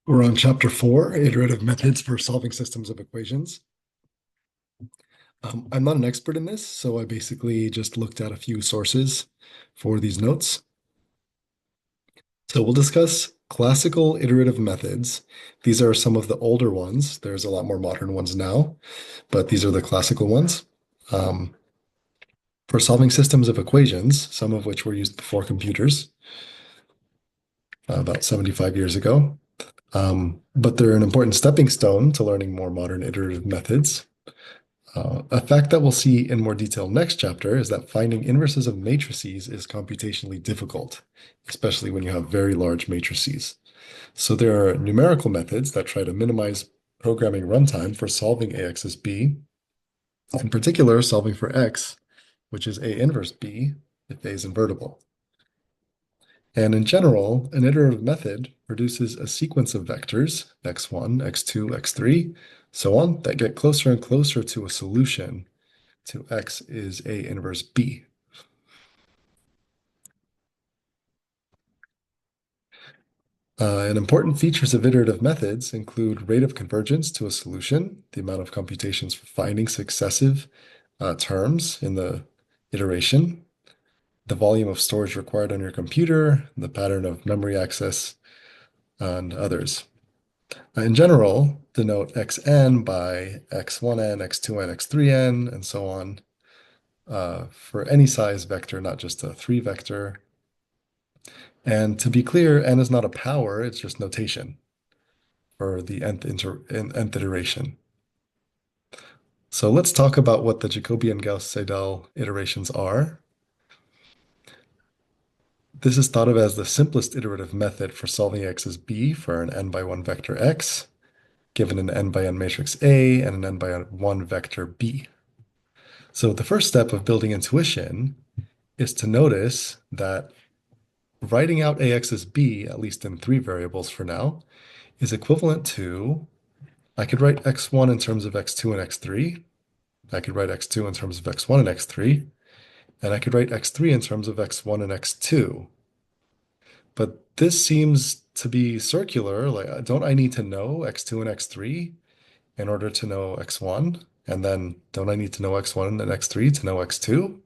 We're on chapter 4, iterative methods for solving systems of equations. I'm not an expert in this, so I basically just looked at a few sources for these notes. So we'll discuss classical iterative methods. These are some of the older ones. There's a lot more modern ones now, but these are the classical ones. For solving systems of equations, some of which were used before computers, about 75 years ago. But they're an important stepping stone to learning more modern iterative methods. A fact that we'll see in more detail next chapter is that finding inverses of matrices is computationally difficult, especially when you have very large matrices. So there are numerical methods that try to minimize programming runtime for solving AX is B, in particular solving for X, which is A inverse B if A is invertible. And in general, an iterative method produces a sequence of vectors, x1, x2, x3, so on, that get closer and closer to a solution to X is A inverse B. And important features of iterative methods include rate of convergence to a solution, the amount of computations for finding successive terms in the iteration, the volume of storage required on your computer, the pattern of memory access, and others. In general, denote xn by x1n, x2n, x3n, and so on for any size vector, not just a 3 vector. And to be clear, n is not a power, it's just notation for the nth iteration. So let's talk about what the Jacobian Gauss-Seidel iterations are. This is thought of as the simplest iterative method for solving x as b for an n by 1 vector x, given an n by n matrix A and an n by 1 vector B. So the first step of building intuition is to notice that writing out AX as B, at least in 3 variables for now, is equivalent to, I could write x1 in terms of x2 and x3, I could write x2 in terms of x1 and x3, and I could write x3 in terms of x1 and x2. But this seems to be circular. Like, don't I need to know x2 and x3 in order to know x1? And then don't I need to know x1 and x3 to know x2?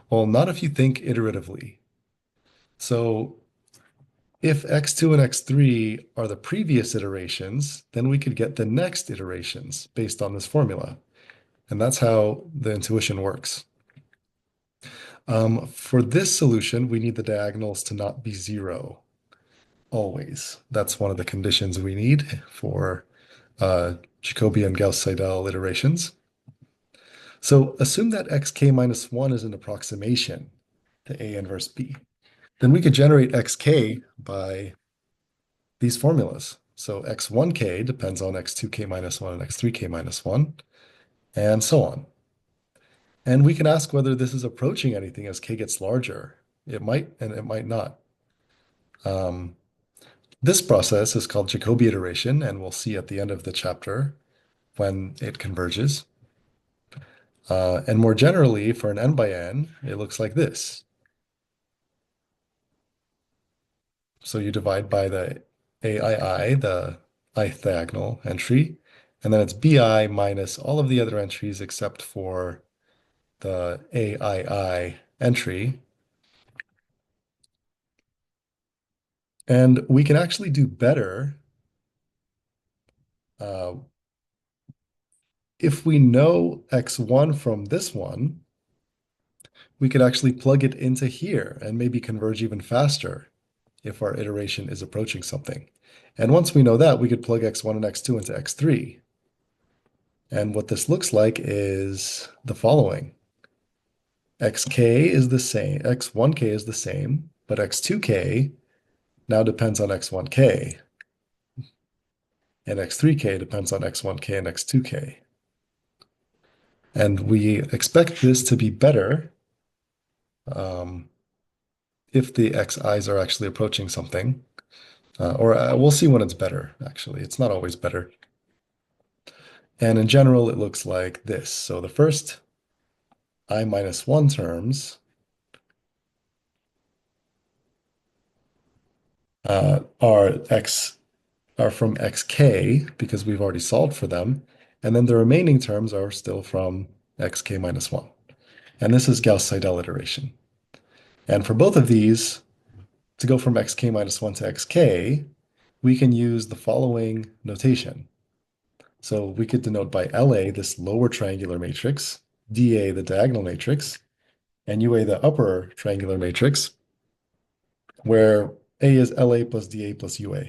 Well, not if you think iteratively. So if x2 and x3 are the previous iterations, then we could get the next iterations based on this formula. And that's how the intuition works. For this solution, we need the diagonals to not be 0 always. That's one of the conditions we need for Jacobian Gauss-Seidel iterations. So assume that xk minus 1 is an approximation to A inverse B. Then we could generate xk by these formulas. So x1k depends on x2k minus 1 and x3k minus 1, and so on. And we can ask whether this is approaching anything as k gets larger. It might, and it might not. This process is called Jacobi iteration, and we'll see at the end of the chapter when it converges. And more generally, for an n by n, it looks like this. So you divide by the AII, the ith diagonal entry, and then it's BI minus all of the other entries except for the AII entry. And we can actually do better if we know x1 from this one, we could actually plug it into here and maybe converge even faster if our iteration is approaching something. And once we know that, we could plug x1 and x2 into x3. And what this looks like is the following. xk is the same, x1k is the same, but x2k now depends on x1k, and x3k depends on x1k and x2k. And we expect this to be better if the xi's are actually approaching something, or we'll see when it's better, actually. It's not always better. And in general, it looks like this. So the first I minus 1 terms are x are from xk because we've already solved for them. And then the remaining terms are still from xk minus 1. And this is Gauss-Seidel iteration. And for both of these, to go from xk minus 1 to xk, we can use the following notation. So we could denote by LA this lower triangular matrix, DA the diagonal matrix, and UA the upper triangular matrix, where A is LA plus DA plus UA.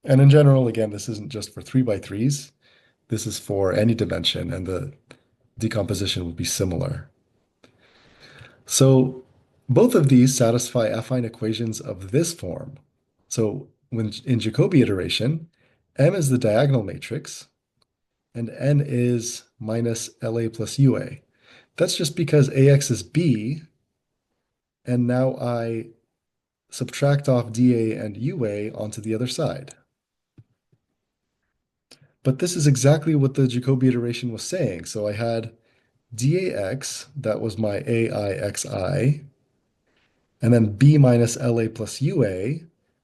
And in general, again, this isn't just for 3x3s. This is for any dimension, and the decomposition will be similar. So both of these satisfy affine equations of this form. So when in Jacobi iteration, M is the diagonal matrix, and N is minus LA plus UA. That's just because AX is B, and now I subtract off DA and UA onto the other side. But this is exactly what the Jacobi iteration was saying. So I had DAX, that was my AIXI, and then B minus LA plus UA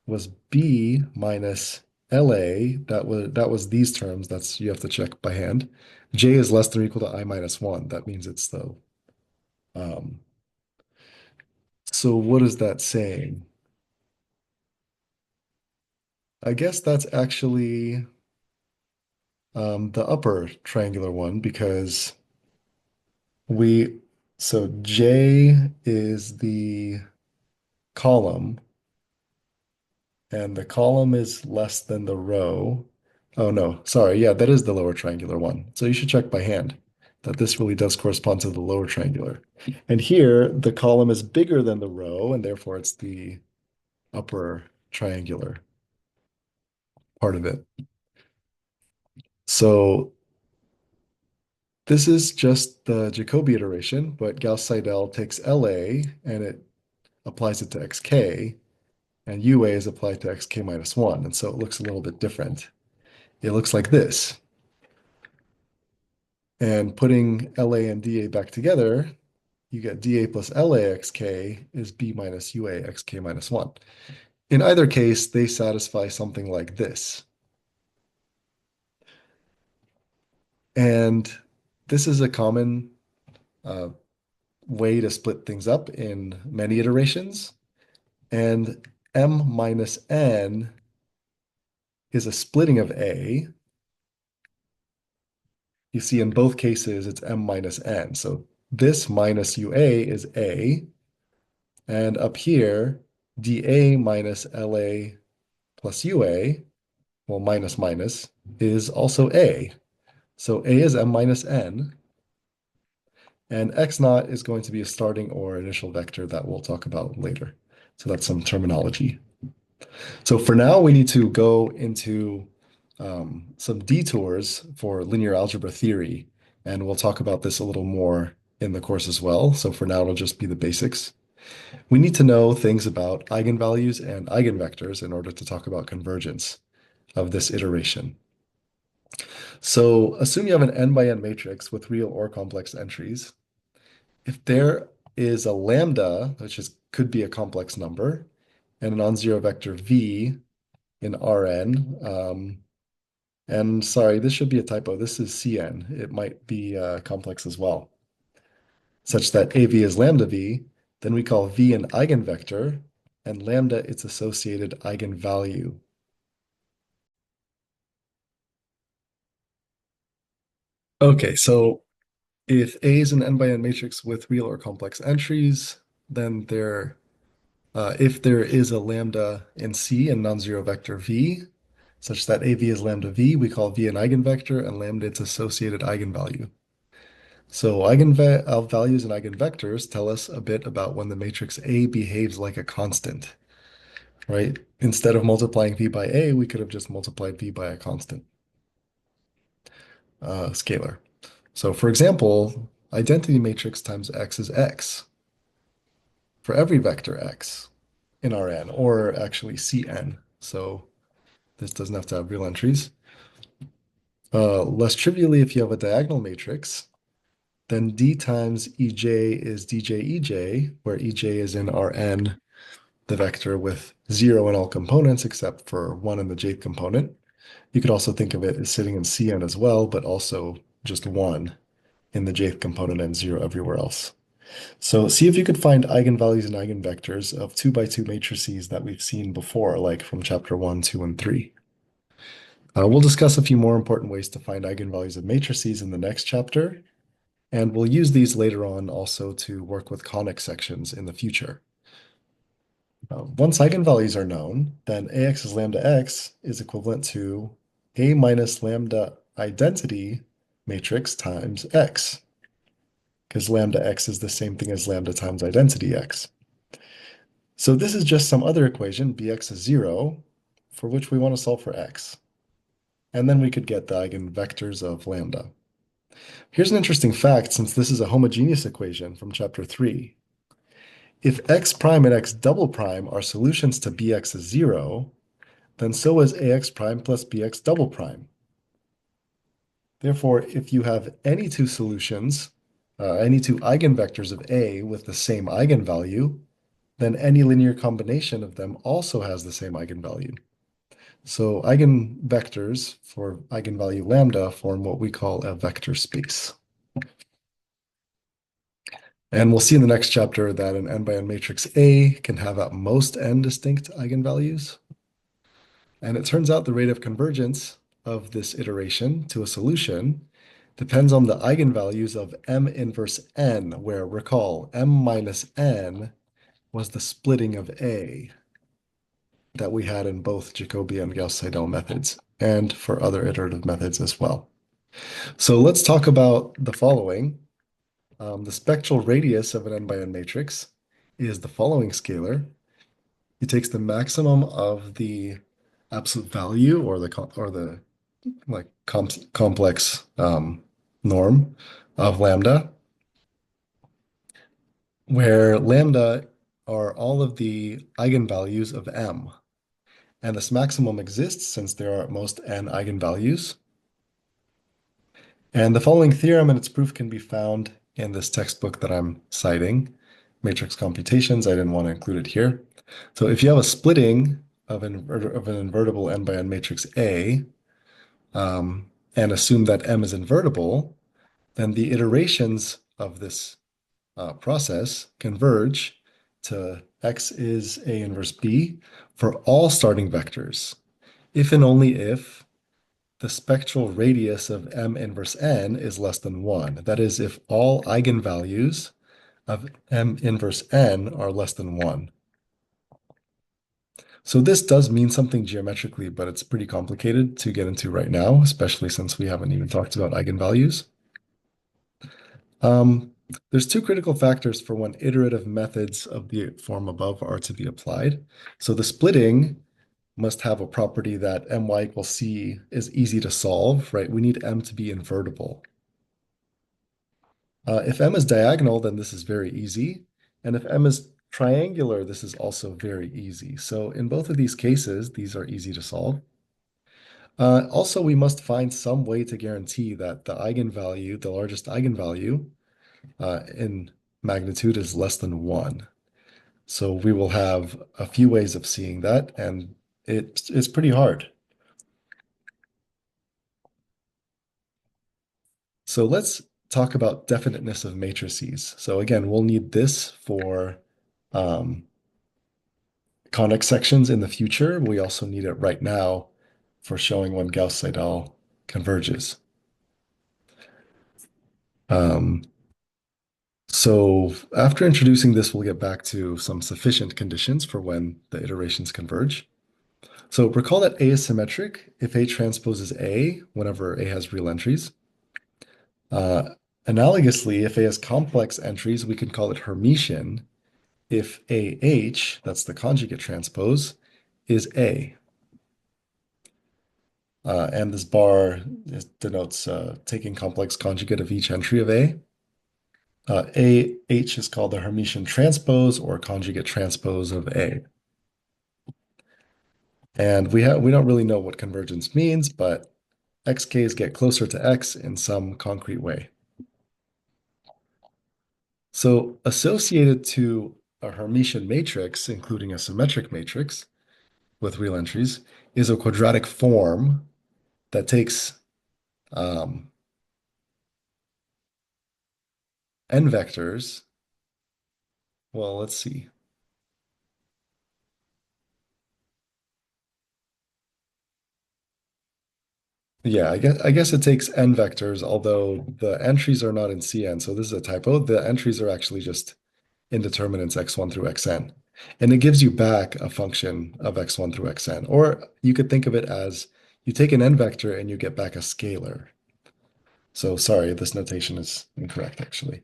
was B minus LA. That was these terms. That's you have to check by hand. J is less than or equal to I minus 1. That means it's the um, so what is that saying? I guess that's actually the upper triangular one because we so J is the column and the column is less than the row. Oh no, sorry. Yeah, that is the lower triangular one. So you should check by hand that this really does correspond to the lower triangular. And here the column is bigger than the row and therefore it's the upper triangular part of it. So this is just the Jacobi iteration, but Gauss-Seidel takes LA and it applies it to xk, and UA is applied to xk minus 1. And so it looks a little bit different. It looks like this. And putting LA and DA back together, you get DA plus LA xk is B minus UA xk minus 1. In either case, they satisfy something like this. And this is a common uh, way to split things up in many iterations. And M minus N is a splitting of A. You see in both cases, it's M minus N. So this minus UA is A. And up here, DA minus LA plus UA, well, minus minus, is also A. So A is M minus N. And X naught is going to be a starting or initial vector that we'll talk about later. So that's some terminology. So for now, we need to go into some detours for linear algebra theory, and we'll talk about this a little more in the course as well. So for now, it'll just be the basics. We need to know things about eigenvalues and eigenvectors in order to talk about convergence of this iteration. So assume you have an n by n matrix with real or complex entries. If there is a lambda, which could be a complex number, and a non-zero vector v in Rn, and sorry, this should be a typo. This is Cn. It might be complex as well, such that AV is lambda v. Then we call v an eigenvector, and lambda its associated eigenvalue. Okay, so if A is an n by n matrix with real or complex entries, then if there is a lambda in C and non-zero vector v, such that AV is lambda v, we call v an eigenvector and lambda its associated eigenvalue. So eigenvalues and eigenvectors tell us a bit about when the matrix A behaves like a constant, right? Instead of multiplying v by A, we could have just multiplied v by a constant scalar. So for example, identity matrix times x is x for every vector x in Rn, or actually Cn. So this doesn't have to have real entries. Less trivially, if you have a diagonal matrix, then D times EJ is DJ EJ, where EJ is in Rn the vector with 0 in all components except for 1 in the jth component. You could also think of it as sitting in Cn as well, but also just 1 in the jth component and 0 everywhere else. So see if you could find eigenvalues and eigenvectors of 2 by 2 matrices that we've seen before, like from chapter 1, 2, and 3. We'll discuss a few more important ways to find eigenvalues of matrices in the next chapter, and we'll use these later on also to work with conic sections in the future. Once eigenvalues are known, then ax is lambda x is equivalent to A minus lambda identity matrix times x, because lambda x is the same thing as lambda times identity x. So this is just some other equation, bx is 0, for which we want to solve for x. And then we could get the eigenvectors of lambda. Here's an interesting fact, since this is a homogeneous equation from chapter 3. If x prime and x double prime are solutions to bx is 0, then so is ax prime plus bx double prime. Therefore, if you have any two solutions, any two eigenvectors of A with the same eigenvalue, then any linear combination of them also has the same eigenvalue. So eigenvectors for eigenvalue lambda form what we call a vector space. And we'll see in the next chapter that an n by n matrix A can have at most n distinct eigenvalues. And it turns out the rate of convergence of this iteration to a solution depends on the eigenvalues of m inverse n, where recall m minus n was the splitting of A that we had in both Jacobi and Gauss-Seidel methods, and for other iterative methods as well. So let's talk about the following. The spectral radius of an n by n matrix is the following scalar. It takes the maximum of the absolute value or the like complex norm of lambda, where lambda are all of the eigenvalues of m. And this maximum exists since there are at most n eigenvalues. And the following theorem and its proof can be found in this textbook that I'm citing, Matrix Computations. I didn't want to include it here. So if you have a splitting of an invertible n by n matrix A, and assume that m is invertible, then the iterations of this process converge to x is A inverse B for all starting vectors, if and only if the spectral radius of m inverse n is less than 1. That is, if all eigenvalues of m inverse n are less than 1. So this does mean something geometrically, but it's pretty complicated to get into right now, especially since we haven't even talked about eigenvalues. There's two critical factors for when iterative methods of the form above are to be applied. So the splitting must have a property that my equals c is easy to solve, right? We need m to be invertible. If m is diagonal, then this is very easy. And if m is triangular, this is also very easy. So in both of these cases, these are easy to solve. Also, we must find some way to guarantee that the eigenvalue, the largest eigenvalue in magnitude is less than 1. So we will have a few ways of seeing that, and it's pretty hard. So let's talk about definiteness of matrices. So again, we'll need this for conic sections in the future. We also need it right now for showing when Gauss-Seidel converges. So after introducing this, we'll get back to some sufficient conditions for when the iterations converge. So recall that A is symmetric if A transposes A whenever A has real entries. Analogously, if A has complex entries, we can call it Hermitian if AH, that's the conjugate transpose, is A. And this bar denotes taking complex conjugate of each entry of A. AH is called the Hermitian transpose or conjugate transpose of A. And we don't really know what convergence means, but xk's get closer to x in some concrete way. So associated to a Hermitian matrix, including a symmetric matrix with real entries, is a quadratic form that takes um, n vectors. Well, let's see. Yeah, I guess it takes n vectors, although the entries are not in Cn, so this is a typo. The entries are actually just indeterminants x1 through xn. And it gives you back a function of x1 through xn. Or you could think of it as you take an n vector and you get back a scalar. So sorry, this notation is incorrect, actually.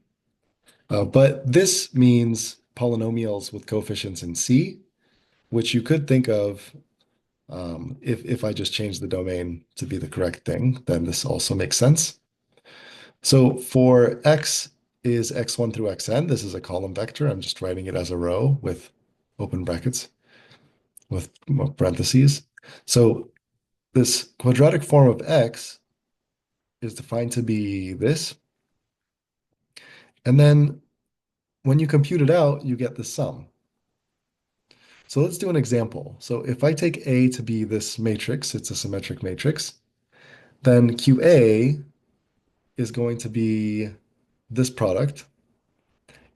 But this means polynomials with coefficients in C, which you could think of if I just change the domain to be the correct thing, then this also makes sense. So for x is x1 through xn, this is a column vector. I'm just writing it as a row with open brackets with parentheses. So this quadratic form of x is defined to be this. And then when you compute it out, you get the sum. So let's do an example. So if I take A to be this matrix, it's a symmetric matrix, then QA is going to be this product.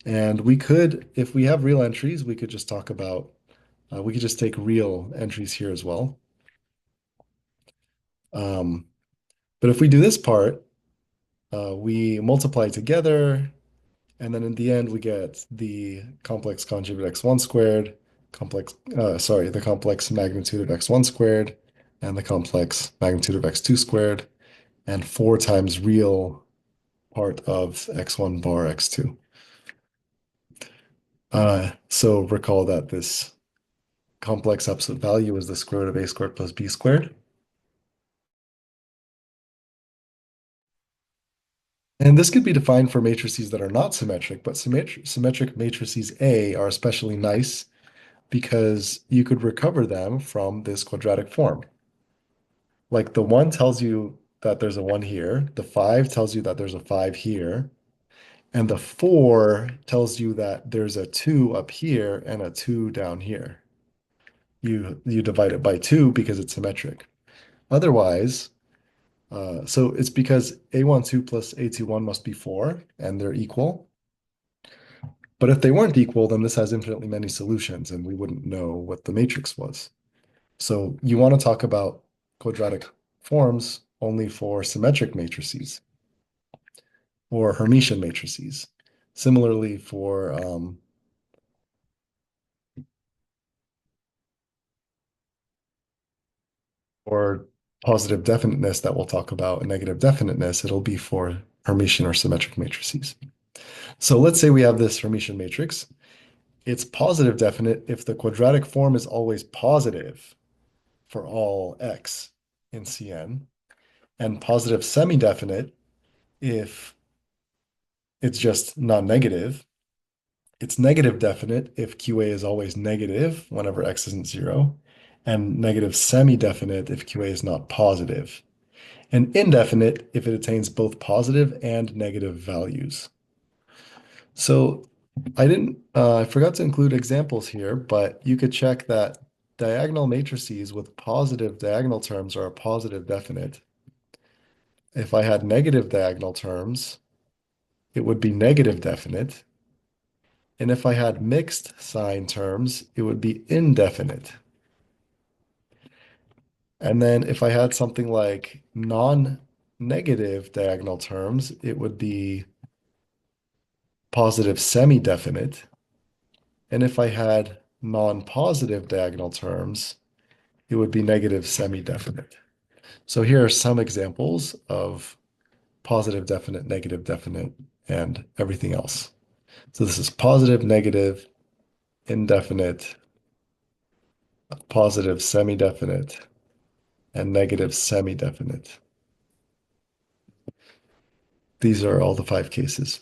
And we could, if we have real entries, we could just talk about, we could just take real entries here as well. Um, but if we do this part, we multiply together, and then in the end, we get the complex conjugate x1 squared, the complex magnitude of x1 squared, and the complex magnitude of x2 squared, and 4 times real part of x1 bar x2. So recall that this complex absolute value is the square root of a squared plus b squared. And this could be defined for matrices that are not symmetric, but symmetric matrices A are especially nice because you could recover them from this quadratic form. Like the 1 tells you that there's a 1 here, the 5 tells you that there's a 5 here, and the 4 tells you that there's a 2 up here and a 2 down here. You divide it by 2 because it's symmetric. Otherwise, so it's because a12 plus a21 must be 4, and they're equal. But if they weren't equal, then this has infinitely many solutions, and we wouldn't know what the matrix was. So you want to talk about quadratic forms only for symmetric matrices or Hermitian matrices. Similarly for positive definiteness that we'll talk about, and negative definiteness, it'll be for Hermitian or symmetric matrices. So let's say we have this Hermitian matrix. It's positive definite if the quadratic form is always positive for all x in Cn, and positive semi-definite if it's just non-negative. It's negative definite if QA is always negative whenever x isn't 0, and negative semi-definite if QA is not positive, and indefinite if it attains both positive and negative values. So I forgot to include examples here, but you could check that diagonal matrices with positive diagonal terms are a positive definite. If I had negative diagonal terms, it would be negative definite. And if I had mixed sign terms, it would be indefinite. And then if I had something like non-negative diagonal terms, it would be positive semi-definite. And if I had non-positive diagonal terms, it would be negative semi-definite. So here are some examples of positive definite, negative definite, and everything else. So this is positive, negative, indefinite, positive semi-definite, and negative semi-definite. These are all the 5 cases.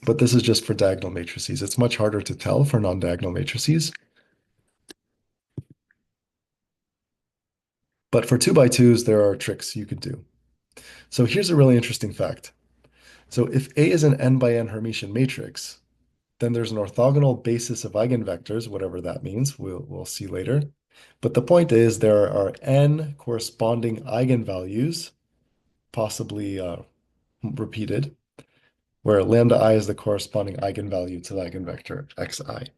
But this is just for diagonal matrices. It's much harder to tell for non-diagonal matrices. But for 2 by 2s, there are tricks you could do. So here's a really interesting fact. So if A is an n by n Hermitian matrix, Then there's an orthogonal basis of eigenvectors, whatever that means. We'll see later. But the point is there are n corresponding eigenvalues, possibly repeated, where lambda I is the corresponding eigenvalue to the eigenvector xi.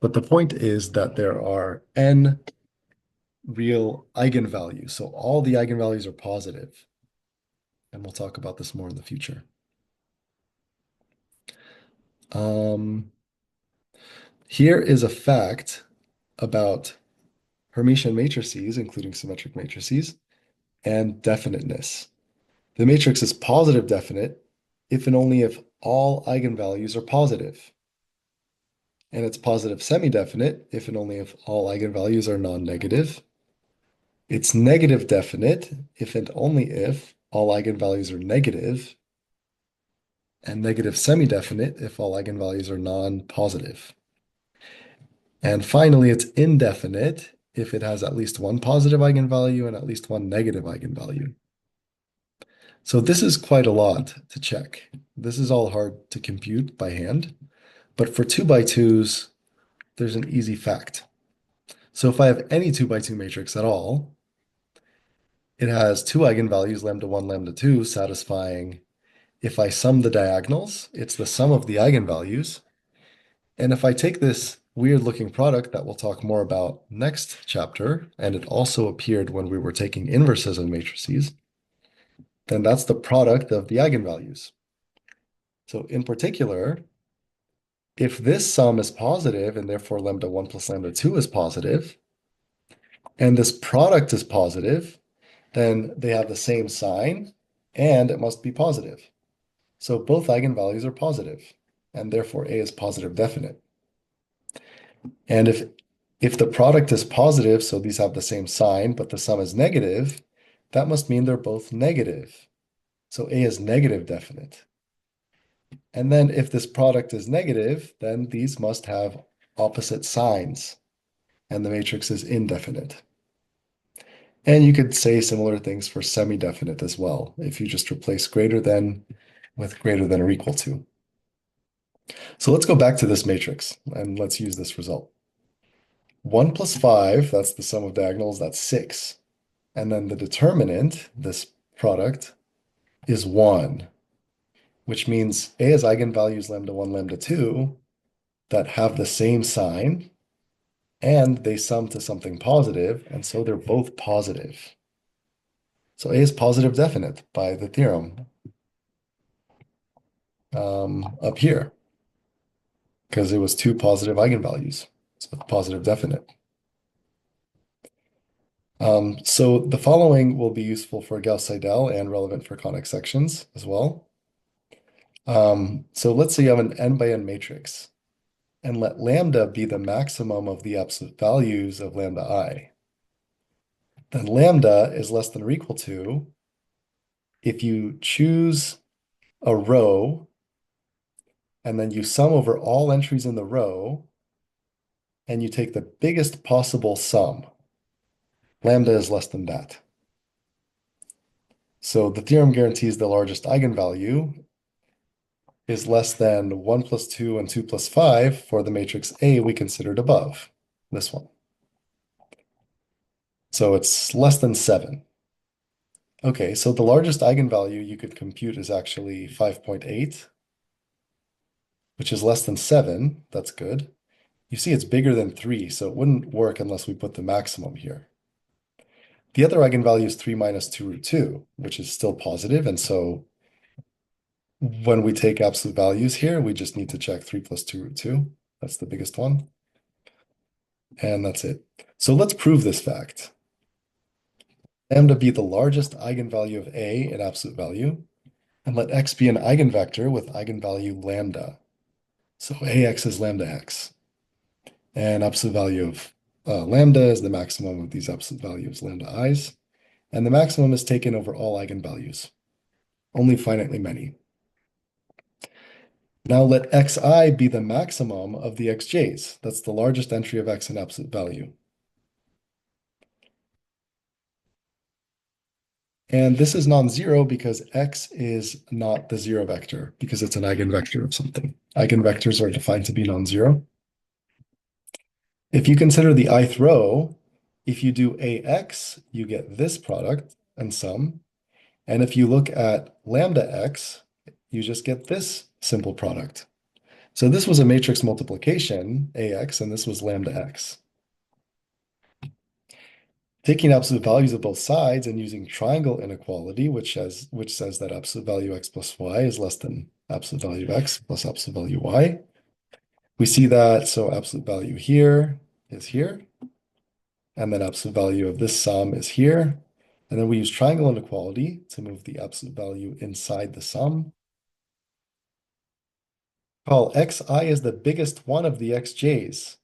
But the point is that there are n real eigenvalues. So all the eigenvalues are positive. And we'll talk about this more in the future. Here is a fact about Hermitian matrices, including symmetric matrices, and definiteness. The matrix is positive definite if and only if all eigenvalues are positive. And it's positive semi-definite if and only if all eigenvalues are non-negative. It's negative definite if and only if all eigenvalues are negative, and negative semi-definite if all eigenvalues are non-positive. And finally, it's indefinite if it has at least one positive eigenvalue and at least one negative eigenvalue. So this is quite a lot to check. This is all hard to compute by hand, but for 2x2s, there's an easy fact. So if I have any 2x2 matrix at all, it has two eigenvalues, lambda 1, lambda 2, satisfying if I sum the diagonals, it's the sum of the eigenvalues. And if I take this weird looking product that we'll talk more about next chapter, and it also appeared when we were taking inverses of matrices, then that's the product of the eigenvalues. So in particular, if this sum is positive and therefore lambda 1 plus lambda 2 is positive, and this product is positive, then they have the same sign and it must be positive. So both eigenvalues are positive, and therefore A is positive definite. And if the product is positive, so these have the same sign, but the sum is negative, that must mean they're both negative. So A is negative definite. And then if this product is negative, then these must have opposite signs, and the matrix is indefinite. And you could say similar things for semi-definite as well, if you just replace greater than with greater than or equal to. So let's go back to this matrix, and let's use this result. 1 plus 5, that's the sum of diagonals, that's 6. And then the determinant, this product, is 1, which means A has eigenvalues lambda 1, lambda 2 that have the same sign, and they sum to something positive, and so they're both positive. So A is positive definite by the theorem up here, because it was two positive eigenvalues. So it's positive definite. So the following will be useful for Gauss-Seidel and relevant for conic sections as well. So let's say you have an n by n matrix, and let lambda be the maximum of the absolute values of lambda I. Then lambda is less than or equal to if you choose a row and then you sum over all entries in the row and you take the biggest possible sum. Lambda is less than that. So the theorem guarantees the largest eigenvalue is less than 1 plus 2 and 2 plus 5 for the matrix A we considered above, this one. So it's less than 7. Okay, so the largest eigenvalue you could compute is actually 5.8, which is less than 7. That's good. You see it's bigger than 3, so it wouldn't work unless we put the maximum here. The other eigenvalue is 3 minus 2 root 2, which is still positive, and so when we take absolute values here, we just need to check 3 plus 2 root 2. That's the biggest one. And that's it. So let's prove this fact. Lambda be the largest eigenvalue of A in absolute value, and let x be an eigenvector with eigenvalue lambda. So AX is lambda x. And absolute value of lambda is the maximum of these absolute values, lambda i's. And the maximum is taken over all eigenvalues, only finitely many. Now let xi be the maximum of the xj's. That's the largest entry of x in absolute value. And this is non-zero because x is not the zero vector, because it's an eigenvector of something. Eigenvectors are defined to be non-zero. If you consider the ith row, if you do ax, you get this product and sum. And if you look at lambda x, you just get this simple product. So this was a matrix multiplication, ax, and this was lambda x. Taking absolute values of both sides and using triangle inequality, which says that absolute value x plus y is less than absolute value x plus absolute value y. We see that, so absolute value here is here, and then absolute value of this sum is here. And then we use triangle inequality to move the absolute value inside the sum. Call xi is the biggest one of the xj's.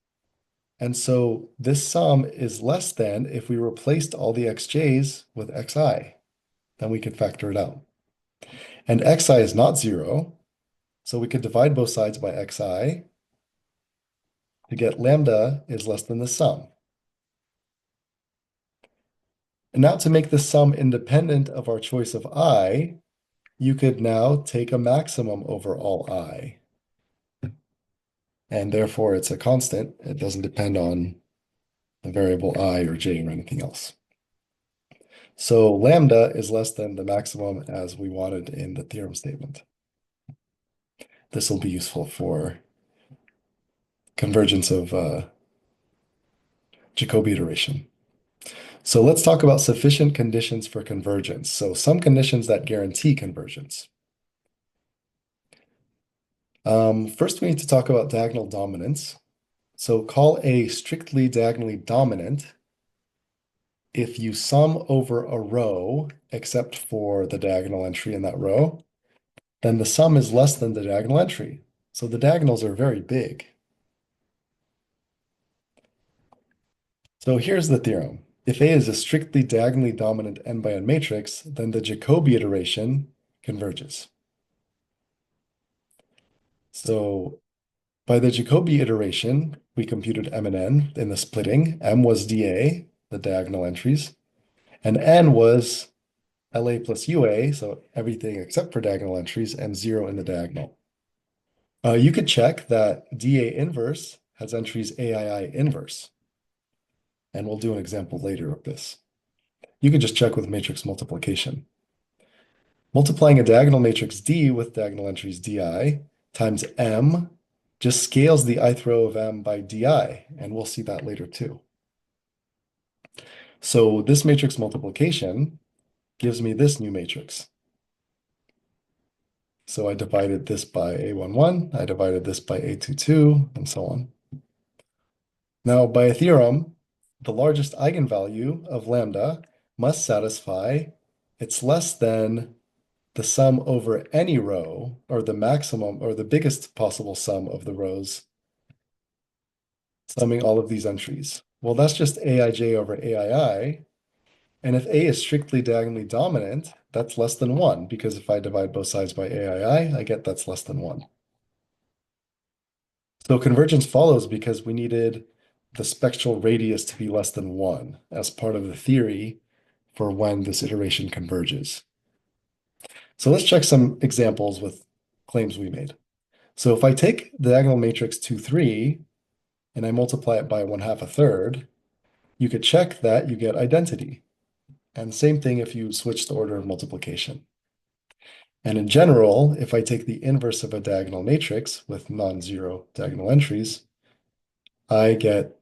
And so this sum is less than if we replaced all the xj's with xi. Then we could factor it out. And xi is not zero, so we could divide both sides by xi to get lambda is less than the sum. And now to make the sum independent of our choice of I, you could now take a maximum over all I. And therefore it's a constant. It doesn't depend on the variable I or j or anything else. So lambda is less than the maximum as we wanted in the theorem statement. This will be useful for convergence of Jacobi iteration. So let's talk about sufficient conditions for convergence. So some conditions that guarantee convergence. First, we need to talk about diagonal dominance. So call A strictly diagonally dominant if you sum over a row, except for the diagonal entry in that row, then the sum is less than the diagonal entry. So the diagonals are very big. So here's the theorem. If A is a strictly diagonally dominant n by n matrix, then the Jacobi iteration converges. So by the Jacobi iteration, we computed m and n in the splitting. M was dA, the diagonal entries, and n was LA plus UA, so everything except for diagonal entries, and 0 in the diagonal. You could check that dA inverse has entries AII inverse. And we'll do an example later of this. You can just check with matrix multiplication. Multiplying a diagonal matrix D with diagonal entries DI times M just scales the ith row of M by DI, and we'll see that later too. So this matrix multiplication gives me this new matrix. So I divided this by A11, I divided this by A22, and so on. Now, by a theorem, the largest eigenvalue of lambda must satisfy it's less than the sum over any row, or the maximum, or the biggest possible sum of the rows, summing all of these entries. Well, that's just Aij over Aii. And if A is strictly diagonally dominant, that's less than 1, because if I divide both sides by Aii, I get that's less than 1. So convergence follows because we needed the spectral radius to be less than 1 as part of the theory for when this iteration converges. So let's check some examples with claims we made. So if I take the diagonal matrix 2, 3, and I multiply it by 1/2 a third, you could check that you get identity. And same thing if you switch the order of multiplication. And in general, if I take the inverse of a diagonal matrix with non-zero diagonal entries, I get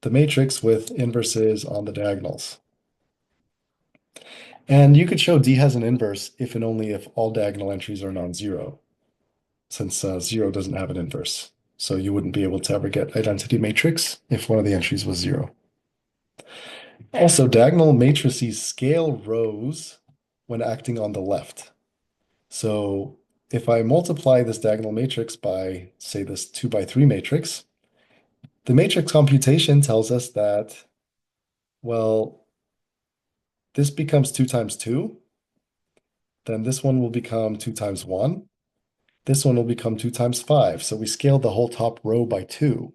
the matrix with inverses on the diagonals. And you could show D has an inverse if and only if all diagonal entries are non-zero, since 0 doesn't have an inverse. So you wouldn't be able to ever get identity matrix if one of the entries was 0. Also, diagonal matrices scale rows when acting on the left. So if I multiply this diagonal matrix by, say, this 2 by 3 matrix, the matrix computation tells us that, well, this becomes 2 times 2. Then this one will become 2 times 1. This one will become 2 times 5. So we scaled the whole top row by 2.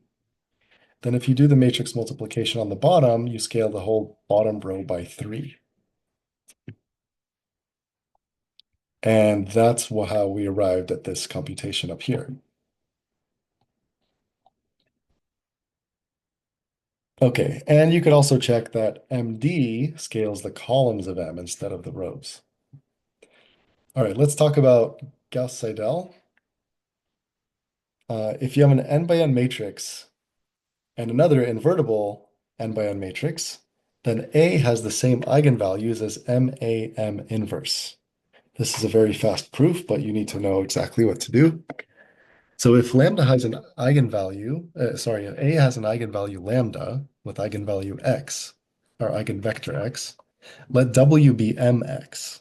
Then if you do the matrix multiplication on the bottom, you scale the whole bottom row by 3. And that's how we arrived at this computation up here. Okay, and you could also check that MD scales the columns of M instead of the rows. All right, let's talk about Gauss-Seidel. If you have an n by n matrix and another invertible n by n matrix, then A has the same eigenvalues as MAM inverse. This is a very fast proof, but you need to know exactly what to do. So if lambda has an eigenvalue, if A has an eigenvalue lambda with eigenvalue x, or eigenvector x, let W be mx.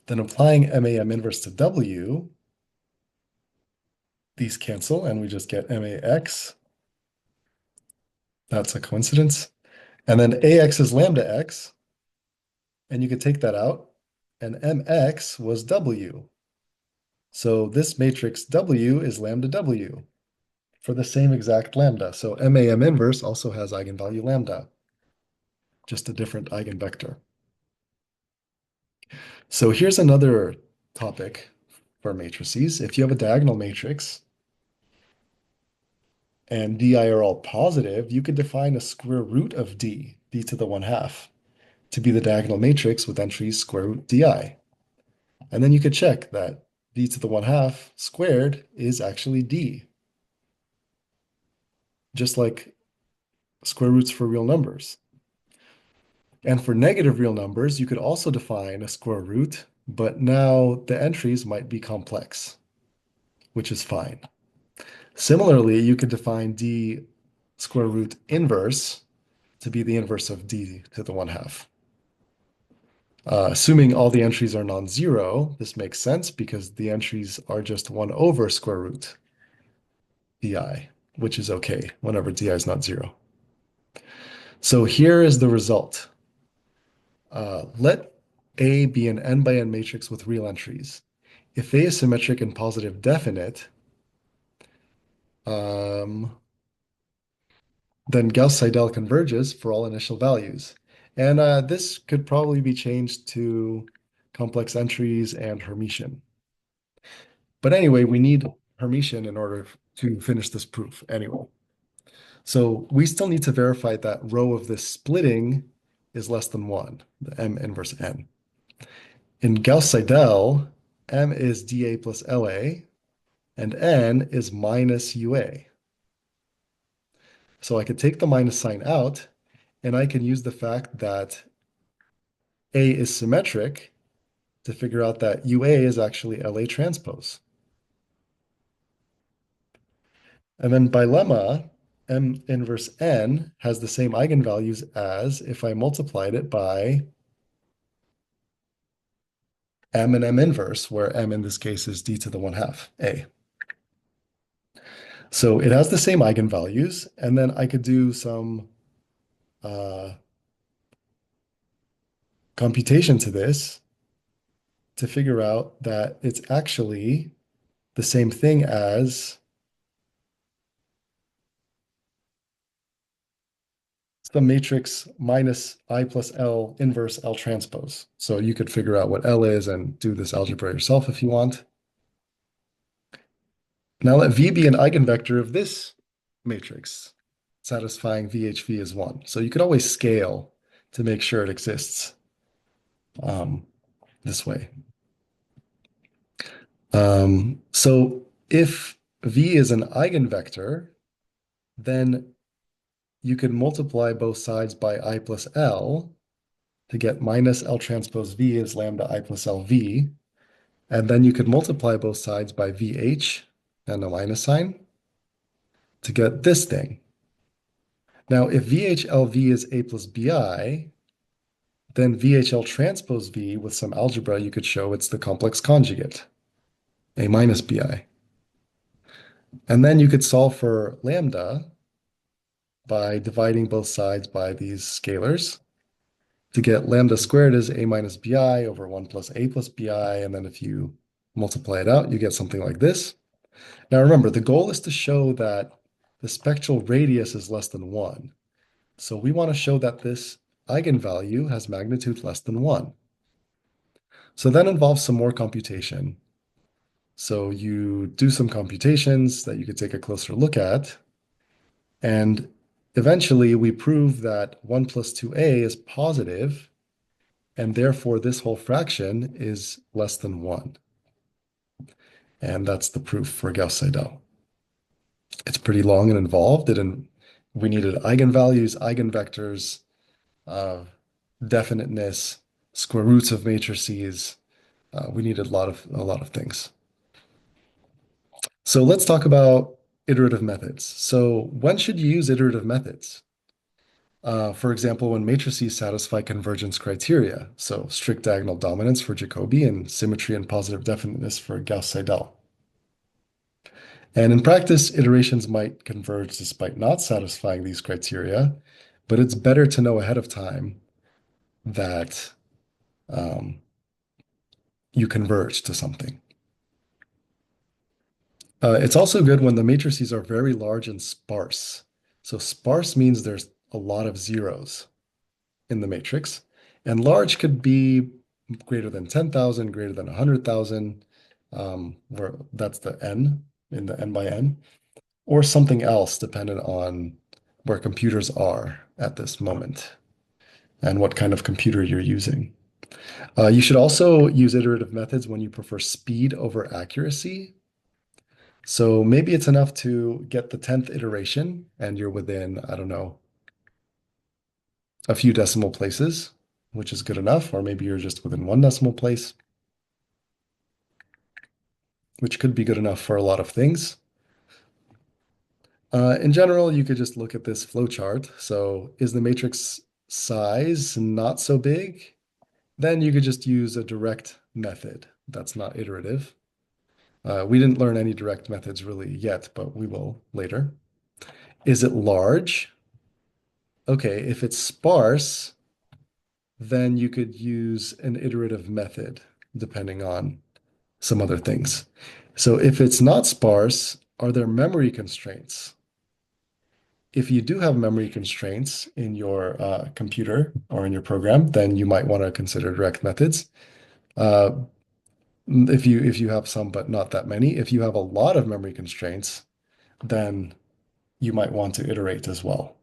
Then applying MAM inverse to W, these cancel and we just get MAX. That's a coincidence. And then AX is lambda x, and you could take that out, and MX was W. So this matrix W is lambda W for the same exact lambda. So MAM inverse also has eigenvalue lambda, just a different eigenvector. So here's another topic for matrices. If you have a diagonal matrix and di are all positive, you could define a square root of d to the 1/2, to be the diagonal matrix with entries square root di. And then you could check that d to the 1/2 squared is actually d, just like square roots for real numbers. And for negative real numbers, you could also define a square root, but now the entries might be complex, which is fine. Similarly, you could define d square root inverse to be the inverse of d to the 1/2. Assuming all the entries are non-zero, this makes sense because the entries are just 1 over square root di, which is okay whenever di is not 0. So here is the result. Let A be an n by n matrix with real entries. If A is symmetric and positive definite, then Gauss-Seidel converges for all initial values. And this could probably be changed to complex entries and Hermitian. But anyway, we need Hermitian in order to finish this proof anyway. So we still need to verify that row of this splitting is less than 1, the M inverse N. In Gauss-Seidel, M is dA plus LA, and N is minus UA. So I could take the minus sign out, and I can use the fact that A is symmetric to figure out that UA is actually LA transpose. And then by lemma, M inverse N has the same eigenvalues as if I multiplied it by M and M inverse, where M in this case is d to the 1/2, A. So it has the same eigenvalues, and then I could do some computation to this to figure out that it's actually the same thing as the matrix minus I plus L inverse L transpose. So you could figure out what L is and do this algebra yourself if you want. Now let V be an eigenvector of this matrix, satisfying VHV is 1. So you could always scale to make sure it exists this way. So if V is an eigenvector, then you could multiply both sides by I plus L to get minus L transpose V is lambda I plus LV. And then you could multiply both sides by VH and a minus sign to get this thing. Now, if VHLV is A plus BI, then VHL transpose V with some algebra, you could show it's the complex conjugate, A minus BI. And then you could solve for lambda by dividing both sides by these scalars to get lambda squared is A minus BI over 1 plus A plus BI. And then if you multiply it out, you get something like this. Now remember, the goal is to show that the spectral radius is less than 1. So we want to show that this eigenvalue has magnitude less than 1. So that involves some more computation. So you do some computations that you could take a closer look at, and eventually we prove that 1 plus 2a is positive, and therefore this whole fraction is less than 1. And that's the proof for Gauss-Seidel. It's pretty long and involved. We needed eigenvalues, eigenvectors, uh, definiteness, square roots of matrices. We needed a lot of things. So let's talk about iterative methods. So when should you use iterative methods? For example, when matrices satisfy convergence criteria, so strict diagonal dominance for Jacobi and symmetry and positive definiteness for Gauss-Seidel. And in practice, iterations might converge despite not satisfying these criteria, but it's better to know ahead of time that um, you converge to something. It's also good when the matrices are very large and sparse. So sparse means there's a lot of zeros in the matrix, and large could be greater than 10,000, greater than 100,000, where that's the n in the n by n, or something else dependent on where computers are at this moment and what kind of computer you're using. You should also use iterative methods when you prefer speed over accuracy. So maybe it's enough to get the 10th iteration and you're within, I don't know, a few decimal places, which is good enough, or maybe you're just within one decimal place, which could be good enough for a lot of things. In general, you could just look at this flowchart. So is the matrix size not so big? Then you could just use a direct method that's not iterative. We didn't learn any direct methods really yet, but we will later. Is it large? Okay, if it's sparse, then you could use an iterative method depending on some other things. So if it's not sparse, are there memory constraints? If you do have memory constraints in your computer or in your program, then you might want to consider direct methods. Uh, if you have some, but not that many. If you have a lot of memory constraints, then you might want to iterate as well.